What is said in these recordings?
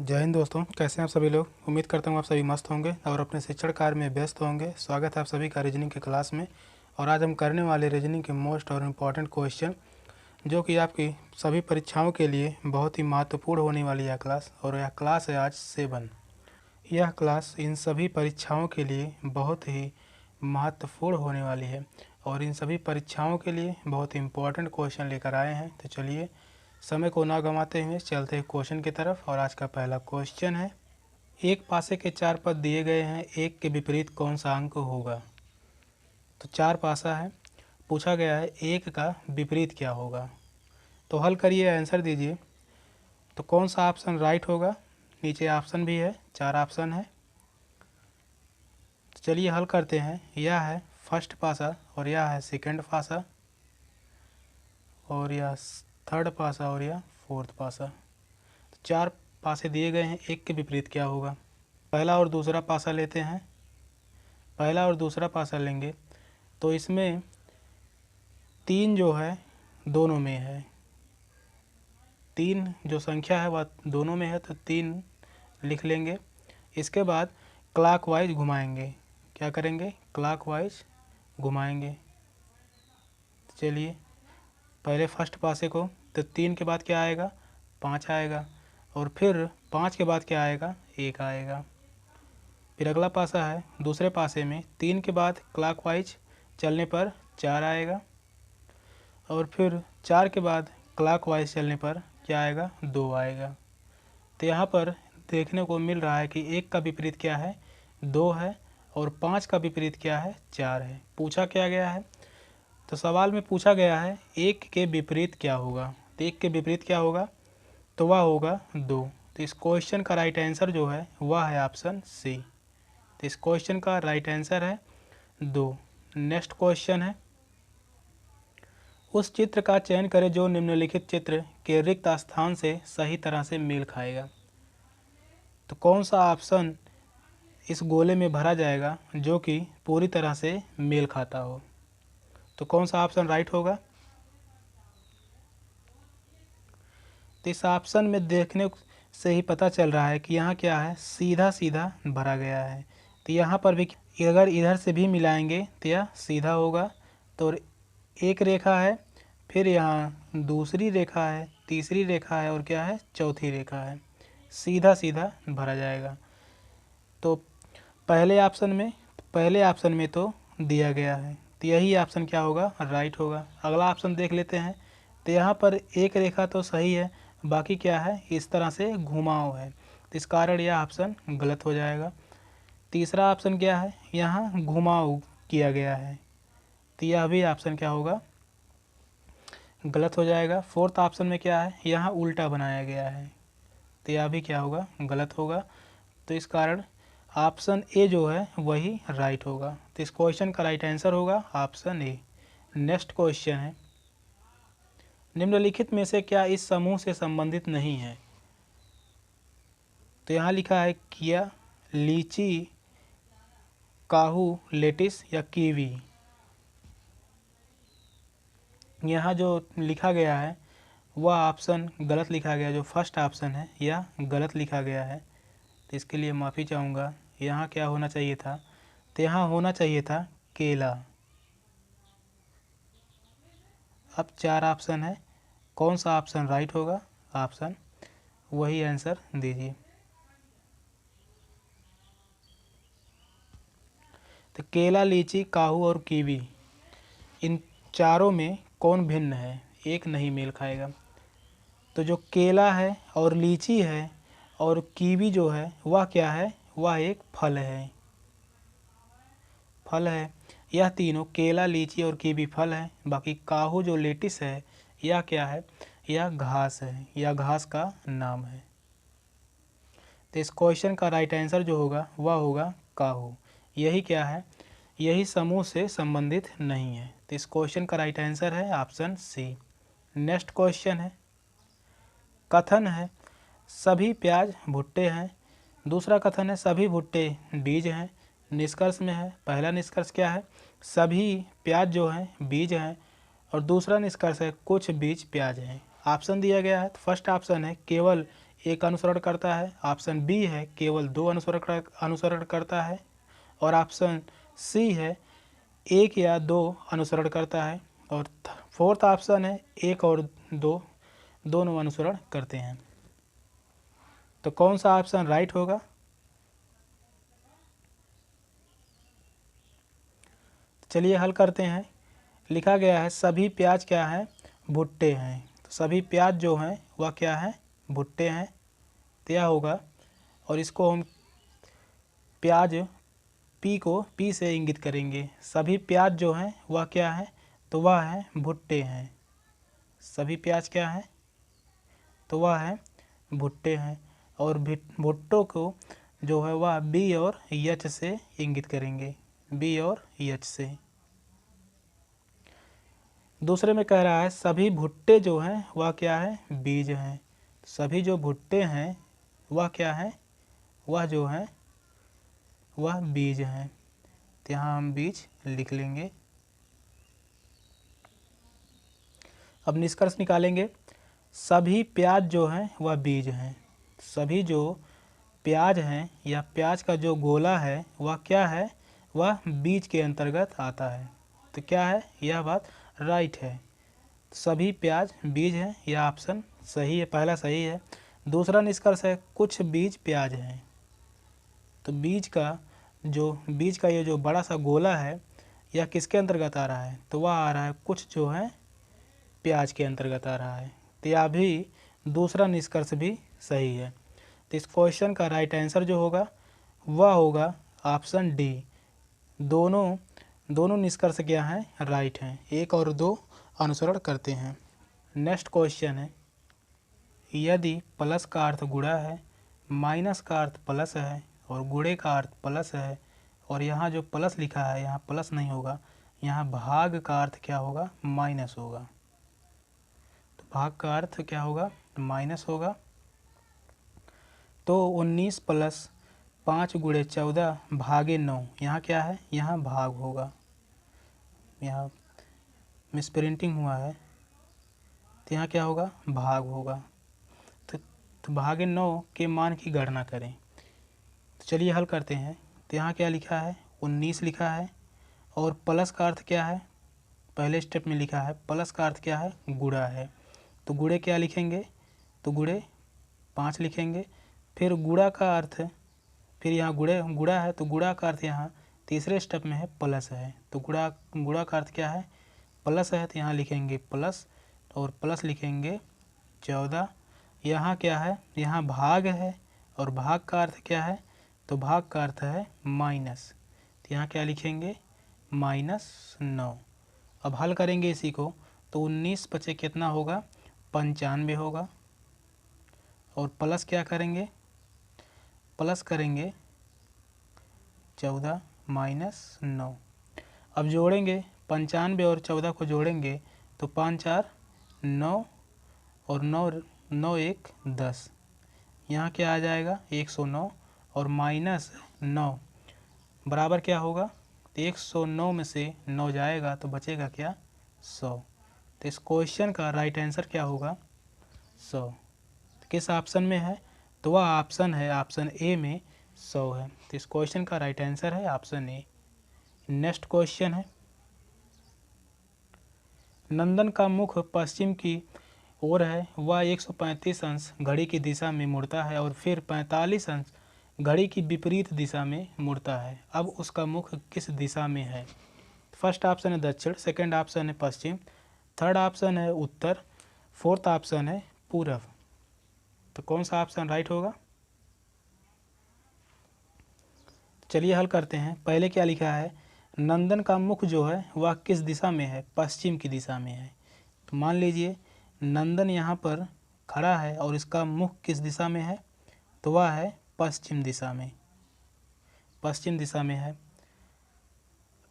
जय हिंद दोस्तों, कैसे हैं आप सभी लोग। उम्मीद करता हूँ आप सभी मस्त होंगे और अपने शिक्षण कार्य में व्यस्त होंगे। स्वागत है आप सभी का रीजनिंग के क्लास में। और आज हम करने वाले रीजनिंग के मोस्ट और इम्पॉर्टेंट क्वेश्चन, जो कि आपकी सभी परीक्षाओं के लिए बहुत ही महत्वपूर्ण होने वाली यह क्लास। और यह क्लास है आज 7। यह क्लास इन सभी परीक्षाओं के लिए बहुत ही महत्वपूर्ण होने वाली है और इन सभी परीक्षाओं के लिए बहुत ही इम्पोर्टेंट क्वेश्चन लेकर आए हैं। तो चलिए समय को ना गंवाते हुए चलते हैं क्वेश्चन की तरफ। और आज का पहला क्वेश्चन है, एक पासे के 4 पद दिए गए हैं, एक के विपरीत कौन सा अंक होगा। तो 4 पासा है, पूछा गया है एक का विपरीत क्या होगा। तो हल करिए, आंसर दीजिए। तो कौन सा ऑप्शन राइट होगा। नीचे ऑप्शन भी है, 4 ऑप्शन है। तो चलिए हल करते हैं। यह है फर्स्ट पासा और यह है सेकंड पासा और यह थर्ड पासा और यह फोर्थ पासा। तो 4 पासे दिए गए हैं, एक के विपरीत क्या होगा। पहला और दूसरा पासा लेते हैं। पहला और दूसरा पासा लेंगे तो इसमें 3 जो है दोनों में है। 3 जो संख्या है वह दोनों में है, तो 3 लिख लेंगे। इसके बाद क्लॉकवाइज घुमाएंगे। क्या करेंगे, क्लॉकवाइज घुमाएंगे। चलिए पहले फर्स्ट पासे को, तो 3 के बाद क्या आएगा, 5 आएगा। और फिर 5 के बाद क्या आएगा, 1 आएगा। फिर अगला पासा है, दूसरे पासे में 3 के बाद क्लॉकवाइज चलने पर 4 आएगा। और फिर 4 के बाद क्लॉकवाइज चलने पर क्या आएगा, 2 आएगा। तो यहाँ पर देखने को मिल रहा है कि 1 का विपरीत क्या है, 2 है। और 5 का विपरीत क्या है, 4 है। पूछा क्या गया है, तो सवाल में पूछा गया है 1 के विपरीत क्या होगा। तो 1 के विपरीत क्या होगा, तो वह होगा 2। तो इस क्वेश्चन का राइट आंसर जो है वह है ऑप्शन सी। तो इस क्वेश्चन का राइट आंसर है 2। नेक्स्ट क्वेश्चन है, उस चित्र का चयन करें जो निम्नलिखित चित्र के रिक्त स्थान से सही तरह से मेल खाएगा। तो कौन सा ऑप्शन इस गोले में भरा जाएगा जो कि पूरी तरह से मेल खाता हो। तो कौन सा ऑप्शन राइट होगा। तो इस ऑप्शन में देखने से ही पता चल रहा है कि यहाँ क्या है, सीधा सीधा भरा गया है। तो यहाँ पर भी अगर इधर से भी मिलाएंगे तो यह सीधा होगा। तो एक रेखा है, फिर यहाँ दूसरी रेखा है, तीसरी रेखा है और क्या है, चौथी रेखा है। सीधा सीधा भरा जाएगा। तो पहले ऑप्शन में तो दिया गया है, तो यही ऑप्शन क्या होगा, राइट होगा। अगला ऑप्शन देख लेते हैं। तो यहाँ पर एक रेखा तो सही है, बाकी क्या है, इस तरह से घुमाव है, तो इस कारण यह ऑप्शन गलत हो जाएगा। तीसरा ऑप्शन क्या है, यहाँ घुमाव किया गया है, तो यह भी ऑप्शन क्या होगा, गलत हो जाएगा। फोर्थ ऑप्शन में क्या है, यहाँ उल्टा बनाया गया है, तो यह भी क्या होगा, गलत होगा। तो इस कारण ऑप्शन ए जो है वही राइट होगा। तो इस क्वेश्चन का राइट आंसर होगा ऑप्शन ए। नेक्स्ट क्वेश्चन है, निम्नलिखित में से क्या इस समूह से संबंधित नहीं है। तो यहाँ लिखा है किया, लीची, काहू, लेटिस या कीवी। यहाँ जो लिखा गया है वह ऑप्शन गलत लिखा गया, जो फर्स्ट ऑप्शन है यह गलत लिखा गया है। तो इसके लिए माफ़ी चाहूँगा। यहाँ क्या होना चाहिए था, तो यहाँ होना चाहिए था केला। अब 4 ऑप्शन है, कौन सा ऑप्शन राइट होगा, ऑप्शन वही आंसर दीजिए। तो केला, लीची, काहू और कीवी, इन चारों में कौन भिन्न है, एक नहीं मेल खाएगा। तो जो केला है और लीची है और कीवी जो है वह क्या है, वह एक फल है। फल है, यह तीनों केला, लीची और कीवी फल है। बाकी काहू जो लेटिस है यह क्या है, यह घास है, यह घास का नाम है। तो इस क्वेश्चन का राइट आंसर जो होगा वह होगा काहू। यही क्या है, यही समूह से संबंधित नहीं है। तो इस क्वेश्चन का राइट आंसर है ऑप्शन सी। नेक्स्ट क्वेश्चन है, कथन है सभी प्याज भुट्टे हैं। दूसरा कथन है सभी भुट्टे बीज हैं। निष्कर्ष में है, पहला निष्कर्ष क्या है, सभी प्याज जो हैं बीज हैं। और दूसरा निष्कर्ष है कुछ बीज प्याज हैं। ऑप्शन दिया गया है, तो फर्स्ट ऑप्शन है केवल एक अनुसरण करता है, ऑप्शन बी है केवल 2 अनुसरण करता है, और ऑप्शन सी है 1 या 2 अनुसरण करता है, और फोर्थ ऑप्शन है 1 और 2 दोनों अनुसरण करते हैं। तो कौन सा ऑप्शन राइट होगा? चलिए हल करते हैं। लिखा गया है सभी प्याज क्या है? भुट्टे हैं। तो सभी प्याज जो हैं वह क्या है? भुट्टे हैं। तो यह होगा, और इसको हम प्याज पी से इंगित करेंगे। सभी प्याज जो हैं वह क्या है? तो वह है भुट्टे हैं। सभी प्याज क्या है? तो वह है भुट्टे हैं। और भुट्टो को जो है वह बी और एच से इंगित करेंगे, बी और एच से। दूसरे में कह रहा है सभी भुट्टे जो हैं वह क्या है? बीज हैं। सभी जो भुट्टे हैं वह क्या है? वह जो है वह बीज हैं। तो यहाँ हम बीज लिख लेंगे। अब निष्कर्ष निकालेंगे। सभी प्याज जो हैं वह बीज हैं। सभी जो प्याज हैं या प्याज का जो गोला है वह क्या है? वह बीज के अंतर्गत आता है। तो क्या है? यह बात राइट है। सभी प्याज बीज हैं, यह ऑप्शन सही है, पहला सही है। दूसरा निष्कर्ष है कुछ बीज प्याज हैं। तो बीज का ये जो बड़ा सा गोला है यह किसके अंतर्गत आ रहा है? तो वह आ रहा है कुछ जो है प्याज के अंतर्गत आ रहा है। तो यह भी दूसरा निष्कर्ष भी सही है। तो इस क्वेश्चन का राइट आंसर जो होगा वह होगा ऑप्शन डी। दोनों निष्कर्ष क्या हैं? राइट हैं। 1 और 2 अनुसरण करते हैं। नेक्स्ट क्वेश्चन है, यदि प्लस का अर्थ गुणा है, माइनस का अर्थ प्लस है और गुणे का अर्थ प्लस है, और यहाँ जो प्लस लिखा है यहाँ प्लस नहीं होगा, यहाँ भाग का अर्थ क्या होगा? माइनस होगा। तो भाग का अर्थ क्या होगा? माइनस होगा। तो 19 प्लस 5 गुणे 14 भागे 9, यहाँ क्या है? यहाँ भाग होगा। यहाँ मिसप्रिंटिंग हुआ है, तो यहाँ क्या होगा? भाग होगा। तो भागे 9 के मान की गणना करें। तो चलिए हल करते हैं। तो यहाँ क्या लिखा है? 19 लिखा है, और प्लस का अर्थ क्या है? पहले स्टेप में लिखा है प्लस का अर्थ क्या है? गुणा है। तो गुणे क्या लिखेंगे? तो गुणे 5 लिखेंगे। फिर गुणा का अर्थ, फिर यहाँ गुणा है तो गुणा का अर्थ यहाँ तीसरे स्टेप में है प्लस है। तो गुणा का अर्थ क्या है? प्लस है। तो यहाँ लिखेंगे प्लस, और प्लस लिखेंगे 14। यहाँ क्या है? यहाँ भाग है, और भाग का अर्थ क्या है? तो भाग का अर्थ है माइनस। तो यहाँ क्या लिखेंगे? -9। अब हल करेंगे इसी को, तो 19 बचे कितना होगा? 95 होगा। और प्लस क्या करेंगे? प्लस करेंगे 14 -9। अब जोड़ेंगे 95 और 14 को जोड़ेंगे तो 5 4 9, और 9 1 10। यहाँ क्या आ जाएगा? 109, और -9 बराबर क्या होगा? तो 109 में से 9 जाएगा तो बचेगा क्या? 100। तो इस क्वेश्चन का राइट आंसर क्या होगा? 100। तो किस ऑप्शन में है? तो वह ऑप्शन है ऑप्शन ए में 100 है। तो इस क्वेश्चन का राइट आंसर है ऑप्शन ए। नेक्स्ट क्वेश्चन है, नंदन का मुख पश्चिम की ओर है, वह 135 अंश घड़ी की दिशा में मुड़ता है और फिर 45 अंश घड़ी की विपरीत दिशा में मुड़ता है। अब उसका मुख किस दिशा में है? फर्स्ट ऑप्शन है दक्षिण, सेकंड ऑप्शन है पश्चिम, थर्ड ऑप्शन है उत्तर, फोर्थ ऑप्शन है पूरब। तो कौन सा ऑप्शन राइट होगा? चलिए हल करते हैं। पहले क्या लिखा है? नंदन का मुख जो है वह किस दिशा में है? पश्चिम की दिशा में है। तो मान लीजिए नंदन यहाँ पर खड़ा है और इसका मुख किस दिशा में है? तो वह है पश्चिम दिशा में, पश्चिम दिशा में है।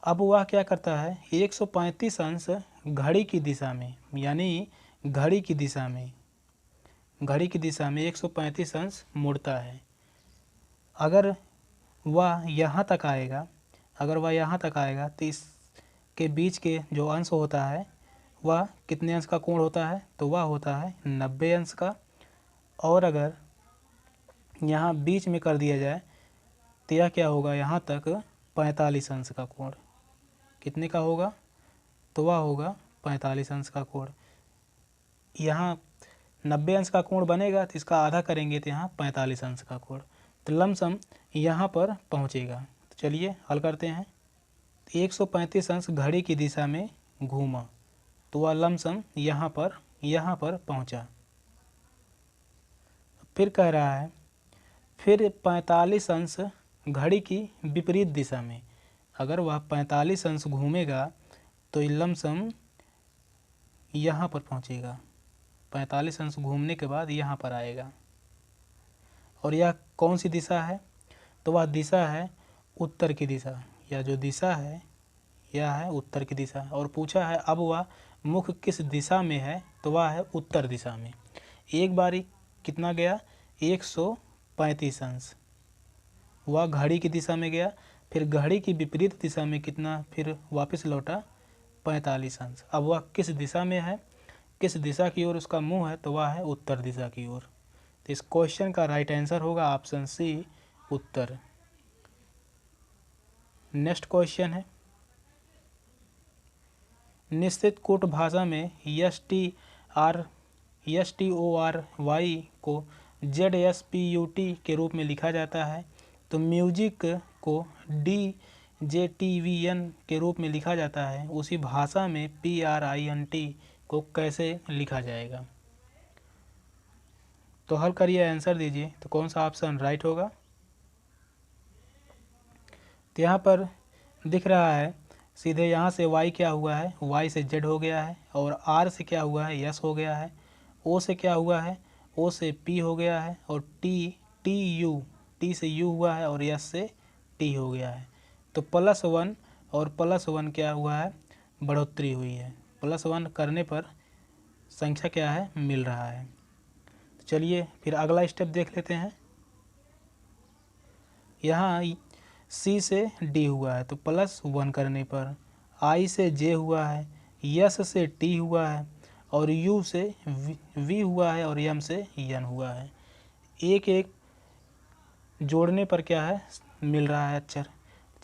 अब वह क्या करता है? 135 अंश घड़ी की दिशा में, यानी घड़ी की दिशा में, घड़ी की दिशा में 135 अंश मुड़ता है। अगर वह यहाँ तक आएगा, अगर वह यहाँ तक आएगा तो इसके बीच के जो अंश होता है वह कितने अंश का कोण होता है? तो वह होता है 90 अंश का। और अगर यहाँ बीच में कर दिया जाए तो यह क्या होगा, यहाँ तक 45 अंश का कोण। कितने का होगा, तो वह होगा 45 अंश का कोण। यहाँ 90 अंश का कोण बनेगा तो इसका आधा करेंगे तो यहाँ 45 अंश का कोण, तो लमसम यहाँ पर पहुँचेगा। तो चलिए हल करते हैं। 135 अंश घड़ी की दिशा में घूमा तो वह लमसम यहाँ पर पहुँचा। फिर कह रहा है फिर 45 अंश घड़ी की विपरीत दिशा में, अगर वह 45 अंश घूमेगा तो लमसम यहाँ पर पहुँचेगा। 45 अंश घूमने के बाद यहाँ पर आएगा। और यह कौन सी दिशा है, तो वह दिशा है उत्तर की दिशा। यह जो दिशा है यह है उत्तर की दिशा। और पूछा है अब वह मुख किस दिशा में है, तो वह है उत्तर दिशा में। एक बारी कितना गया, 135 अंश, वह घड़ी की दिशा में गया। फिर घड़ी की विपरीत दिशा में कितना, फिर वापस लौटा 45 अंश। अब वह किस दिशा में है, किस दिशा की ओर उसका मुंह है, तो वह है उत्तर दिशा की ओर। तो इस क्वेश्चन का राइट आंसर होगा ऑप्शन सी, उत्तर। नेक्स्ट क्वेश्चन है, निश्चित कूट भाषा में STORY को ZSPUT के रूप में लिखा जाता है, तो म्यूजिक को DJTVN के रूप में लिखा जाता है। उसी भाषा में PRINT को कैसे लिखा जाएगा। तो हल करिए, आंसर दीजिए। तो कौन सा ऑप्शन राइट होगा। तो यहाँ पर दिख रहा है सीधे यहाँ से y क्या हुआ है, y से z हो गया है। और r से क्या हुआ है, s हो गया है। o से क्या हुआ है, o से p हो गया है। और t से u हुआ है। और s से t हो गया है। तो +1 और +1 क्या हुआ है, बढ़ोतरी हुई है। +1 करने पर संख्या क्या है, मिल रहा है। तो चलिए फिर अगला स्टेप देख लेते हैं। यहाँ C से D हुआ है, तो +1 करने पर I से J हुआ है, S से T हुआ है, और U से V हुआ है, और M से N हुआ है। एक एक जोड़ने पर क्या है, मिल रहा है अक्षर।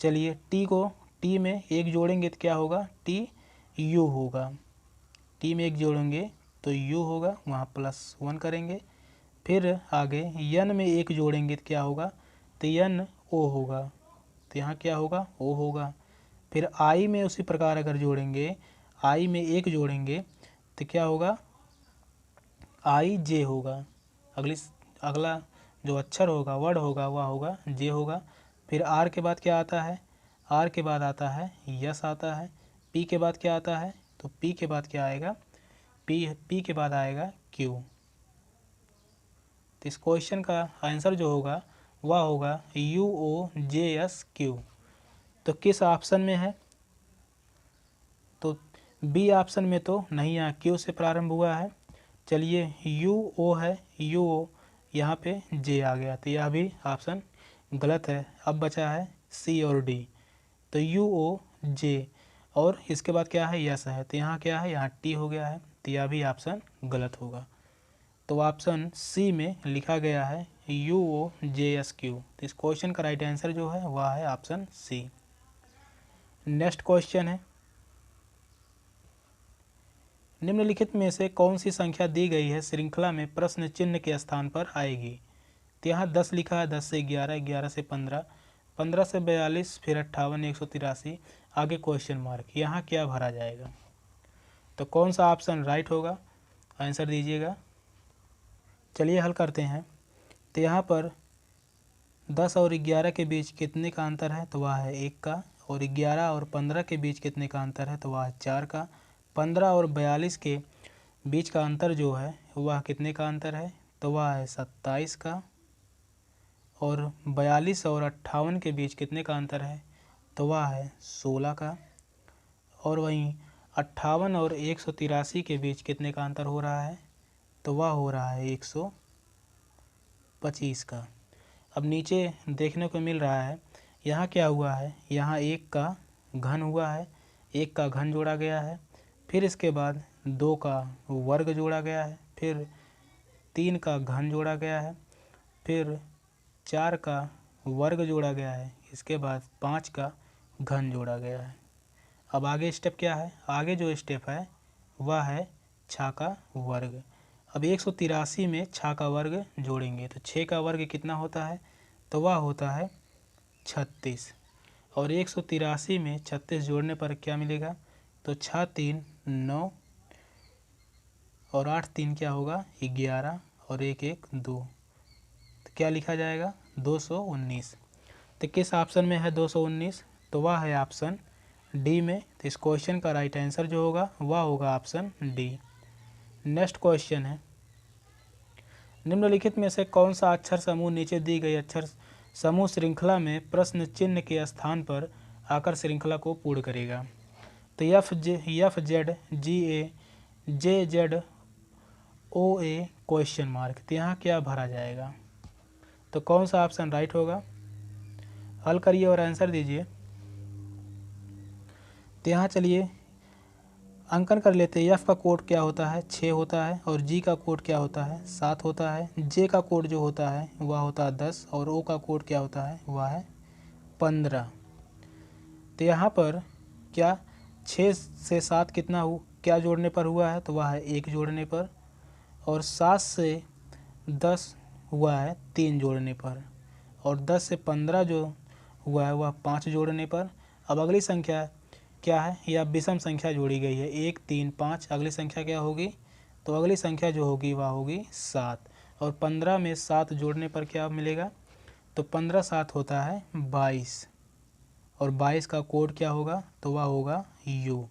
चलिए T को T में एक जोड़ेंगे तो क्या होगा, T U होगा। T में एक जोड़ेंगे तो U होगा, वहाँ +1 करेंगे। फिर आगे N में एक जोड़ेंगे तो क्या होगा, तो N O होगा, तो यहाँ क्या होगा, O होगा। फिर I में उसी प्रकार अगर जोड़ेंगे, I में एक जोड़ेंगे तो क्या होगा, I J होगा। अगला जो अक्षर होगा, वर्ड होगा, वह होगा J होगा। फिर R के बाद क्या आता है, R के बाद आता है S आता है। P के बाद क्या आता है, तो P के बाद क्या आएगा, P के बाद आएगा Q। तो इस क्वेश्चन का आंसर जो होगा वह होगा UOJSQ। तो किस ऑप्शन में है, तो बी ऑप्शन में तो नहीं, यहाँ Q से प्रारंभ हुआ है। चलिए UO है, UO यहाँ पे J आ गया, तो यह भी ऑप्शन गलत है। अब बचा है C और D, तो UOJ और इसके बाद क्या है, यस है, तो यहाँ क्या है, यहाँ T हो गया है, तो यह भी ऑप्शन गलत होगा। तो ऑप्शन सी में लिखा गया है UOJSQ। तो इस क्वेश्चन का राइट आंसर जो है वह है ऑप्शन सी। नेक्स्ट क्वेश्चन है, निम्नलिखित में से कौन सी संख्या दी गई है श्रृंखला में प्रश्न चिन्ह के स्थान पर आएगी। तो यहाँ 10 लिखा है, 10 से 11, 11 से 15, 15 से 42, फिर 58, 183, आगे क्वेश्चन मार्क। यहाँ क्या भरा जाएगा, तो कौन सा ऑप्शन राइट होगा, आंसर दीजिएगा। चलिए हल करते हैं। तो यहाँ पर 10 और 11 के बीच कितने का अंतर है, तो वह है 1 का। और 11 और 15 के बीच कितने का अंतर है, तो वह है 4 का। 15 और 42 के बीच का अंतर जो है वह कितने का अंतर है, तो वह है 27 का। और 42 और 58 के बीच कितने का अंतर है, तो वह है 16 का। और वहीं 58 और 183 के बीच कितने का अंतर हो रहा है, तो वह हो रहा है 125 का। अब नीचे देखने को मिल रहा है, यहाँ क्या हुआ है, यहाँ 1 का घन हुआ है, 1 का घन जोड़ा गया है। फिर इसके बाद 2 का वर्ग जोड़ा गया है। फिर 3 का घन जोड़ा गया है। फिर 4 का वर्ग जोड़ा गया है, इसके बाद 5 का घन जोड़ा गया है। अब आगे स्टेप क्या है? आगे जो स्टेप है वह है 6 का वर्ग। अब 183 में 6 का वर्ग जोड़ेंगे तो 6 का वर्ग कितना होता है? तो वह होता है 36। और 183 में 36 जोड़ने पर क्या मिलेगा? तो 6 3 9 और 8 3 क्या होगा? 11 और 1 1 2। तो क्या लिखा जाएगा? 219। तो किस ऑप्शन में है 219? तो वह है ऑप्शन डी में। तो इस क्वेश्चन का राइट आंसर जो होगा वह होगा ऑप्शन डी। नेक्स्ट क्वेश्चन है, निम्नलिखित में से कौन सा अक्षर समूह नीचे दी गई अक्षर समूह श्रृंखला में प्रश्न चिन्ह के स्थान पर आकर श्रृंखला को पूर्ण करेगा? तो एफ जेड जी ए जे जेड ओ ए क्वेश्चन मार्क। तो यहाँ क्या भरा जाएगा? तो कौन सा ऑप्शन राइट होगा? हल करिए और आंसर दीजिए। तो यहाँ चलिए अंकन कर लेते हैं। एफ का कोड क्या होता है? 6 होता है। और जी का कोड क्या होता है? 7 होता है। जे का कोड जो होता है वह होता है 10। और ओ का कोड क्या होता है? वह है 15। तो यहाँ पर क्या 6 से 7 कितना क्या जोड़ने पर हुआ है? तो वह है 1 जोड़ने पर। और 7 से 10 हुआ है 3 जोड़ने पर। और 10 से 15 जो हुआ है वह 5 जोड़ने पर। अब अगली संख्या क्या है? यह विषम संख्या जोड़ी गई है 1 3 5। अगली संख्या क्या होगी? तो अगली संख्या जो होगी वह होगी 7। और 15 में 7 जोड़ने पर क्या मिलेगा? तो 15 7 होता है 22। और 22 का कोड क्या होगा? तो वह होगा U,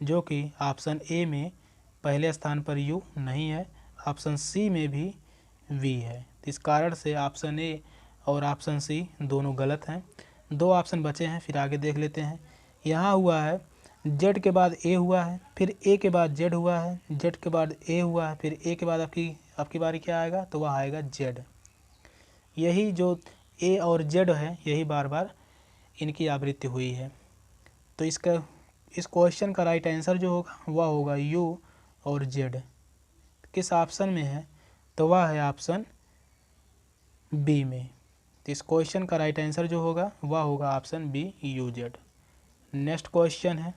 जो कि ऑप्शन ए में पहले स्थान पर U नहीं है, ऑप्शन सी में भी V है। इस कारण से ऑप्शन ए और ऑप्शन सी दोनों गलत हैं। 2 ऑप्शन बचे हैं, फिर आगे देख लेते हैं। यहाँ हुआ है Z के बाद A हुआ है, फिर A के बाद Z हुआ है, Z के बाद A हुआ है, फिर A के बाद आपकी बारी क्या आएगा? तो वह आएगा Z। यही जो A और Z है यही बार बार इनकी आवृत्ति हुई है। तो इस क्वेश्चन का राइट आंसर जो होगा वह होगा U और Z। किस ऑप्शन में है? तो वह है ऑप्शन बी में। तो इस क्वेश्चन का राइट आंसर जो होगा वह होगा option B UZ। Next question है,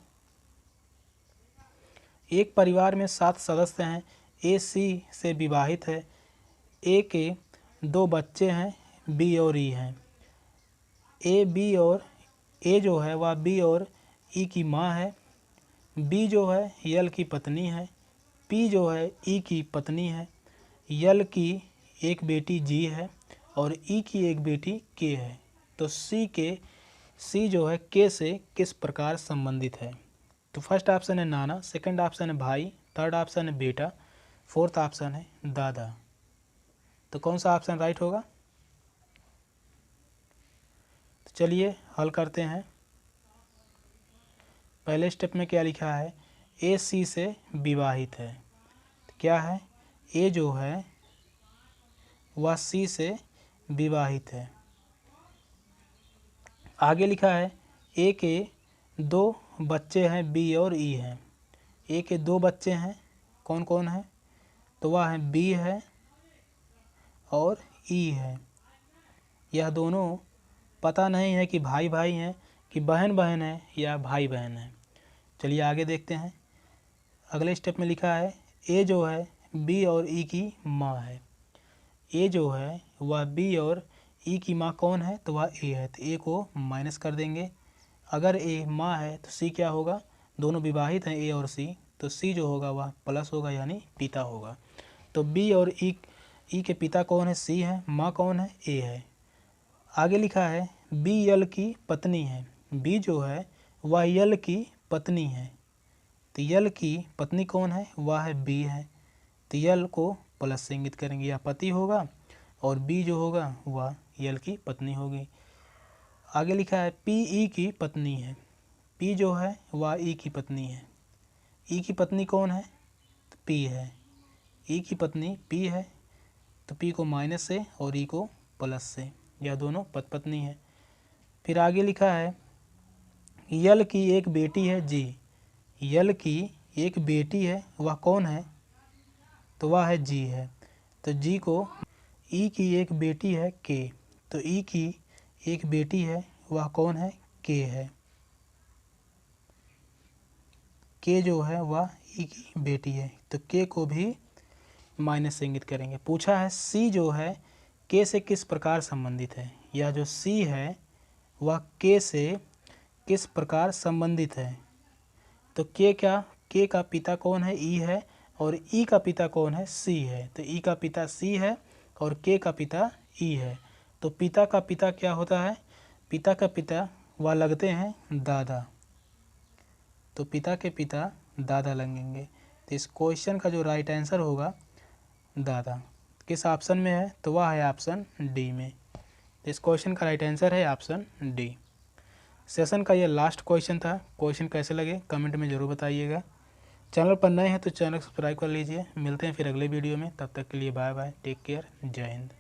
एक परिवार में 7 सदस्य हैं। ए सी से विवाहित है। ए के 2 बच्चे हैं, बी और ई हैं। ए जो है वह बी और ई की माँ है। बी जो है यल की पत्नी है। पी जो है ई की पत्नी है। यल की एक बेटी जी है और ई की एक बेटी के है। तो सी जो है के से किस प्रकार संबंधित है? तो फर्स्ट ऑप्शन है नाना, सेकंड ऑप्शन है भाई, थर्ड ऑप्शन है बेटा, फोर्थ ऑप्शन है दादा। तो कौन सा ऑप्शन राइट होगा? तो चलिए हल करते हैं। पहले स्टेप में क्या लिखा है? ए सी से विवाहित है। तो क्या है? ए जो है वह सी से विवाहित है। आगे लिखा है ए के 2 बच्चे हैं, बी और ई हैं। ए के 2 बच्चे हैं, कौन कौन है? तो वह है बी है और ई है। यह दोनों पता नहीं है कि भाई भाई हैं कि बहन बहन है या भाई बहन है। चलिए आगे देखते हैं। अगले स्टेप में लिखा है ए जो है बी और ई की माँ है। ए जो है वह बी और ई की माँ कौन है? तो वह ए है। तो ए को माइनस कर देंगे। अगर ए माँ है तो सी क्या होगा? दोनों विवाहित हैं ए और सी, तो सी जो होगा वह प्लस होगा यानी पिता होगा। तो बी और ई के पिता कौन है? सी है। माँ कौन है? ए है। आगे लिखा है बी यल की पत्नी है। बी जो है वह यल की पत्नी है। तो यल की पत्नी कौन है? वह है बी है। तो यल को प्लस से इंगित करेंगे, या पति होगा, और बी जो होगा वह यल की पत्नी होगी। आगे लिखा है पी ई की पत्नी है। पी जो है वह ई की पत्नी है। ई की पत्नी कौन है? तो पी है। ई की पत्नी पी है, तो पी को माइनस से और ई को प्लस से, यह दोनों पति पत्नी है। फिर आगे लिखा है यल की एक बेटी है जी। यल की एक बेटी है, वह कौन है? तो वह है जी है। तो जी को ई की एक बेटी है के, तो ई की एक बेटी है, वह कौन है? के है। के जो है वह ई की बेटी है, तो के को भी माइनस से इंगित करेंगे। पूछा है सी जो है के से किस प्रकार संबंधित है, या जो सी है वह के से किस प्रकार संबंधित है। तो के का पिता कौन है? ई है, और ई का पिता कौन है? सी है। तो ई का पिता सी है और के का पिता ई है। तो पिता का पिता क्या होता है? पिता का पिता वह लगते हैं दादा, तो पिता के पिता दादा लगेंगे। तो इस क्वेश्चन का जो राइट आंसर होगा दादा। किस ऑप्शन में है? तो वह है ऑप्शन डी में। तो इस क्वेश्चन का राइट आंसर है ऑप्शन डी। सेशन का ये लास्ट क्वेश्चन था। क्वेश्चन कैसे लगे कमेंट में ज़रूर बताइएगा। चैनल पर नए हैं तो चैनल सब्सक्राइब कर लीजिए। मिलते हैं फिर अगले वीडियो में, तब तक के लिए बाय बाय, टेक केयर, जय हिंद।